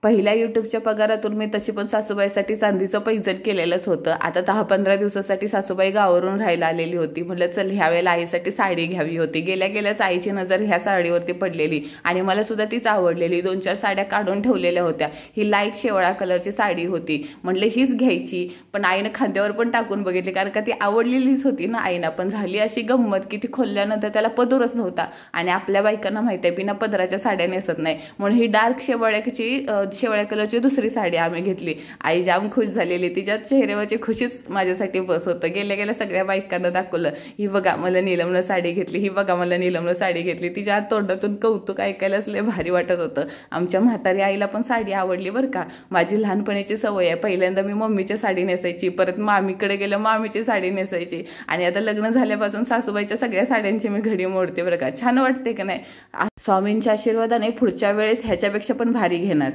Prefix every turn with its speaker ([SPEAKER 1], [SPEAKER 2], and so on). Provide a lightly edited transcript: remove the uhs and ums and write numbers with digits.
[SPEAKER 1] पहिल्या युट्यूबच्या पगारातून मी तशी पण सासूबाईसाठी चांदीचं पैंजण केलेलंच होतं। आता 10-15 दिवसासाठी सासूबाई गावावरून राहायला आलेली होती। म्हटलं चल ह्यावेळेला आईसाठी साडी घ्यावी होती। गेल्या गेल्याच आईची नजर ह्या साडीवरती पडलेली आणि मला सुद्धा तीच आवडलेली। 2-4 साड्या काढून ठेवलेल्या होत्या। ही लाईट शेवळा कलरची साडी होती। म्हटलं हीच घ्यायची, पण आईने खांद्यावर पण टाकून बघितली कारण का ती आवडलेलीच होती ना आईना। पण झाली अशी गंमत की ती खोलल्यानंतर त्याला पदरच नव्हता आणि आपल्या बायकांना माहिती आहे बिना पदराच्या साड्या नेसत नाही, म्हणून ही डार्क शेवळ्या कलरची दुसरी साडी आम्ही घेतली। आई जाम खुश झालेली, तिच्या चेहऱ्यावरची खुशीच माझ्यासाठी बस होतं। गेल्या गेल्या सगळ्या बायकांना दाखवलं, ही बघा मला नीलमनं साडी घेतली, ही बघा मला नीलमनं साडी घेतली। तिच्या तोंडातून कौतुक ऐकायलाच लय भारी वाटत होतं। आमच्या म्हातारी आईला पण साडी आवडली बरं का। माझी लहानपणीची सवय आहे, पहिल्यांदा मी मम्मीची साडी नेसायची, परत मामीकडे गेलं मामीची साडी नेसायची आणि आता लग्न झाल्यापासून सासूबाईच्या सगळ्या साड्यांची मी घडी मोडते बरं का। छान वाटते का नाही? स्वामींच्या आशीर्वादाने पुढच्या वेळेस ह्याच्यापेक्षा पण भारी घेणार।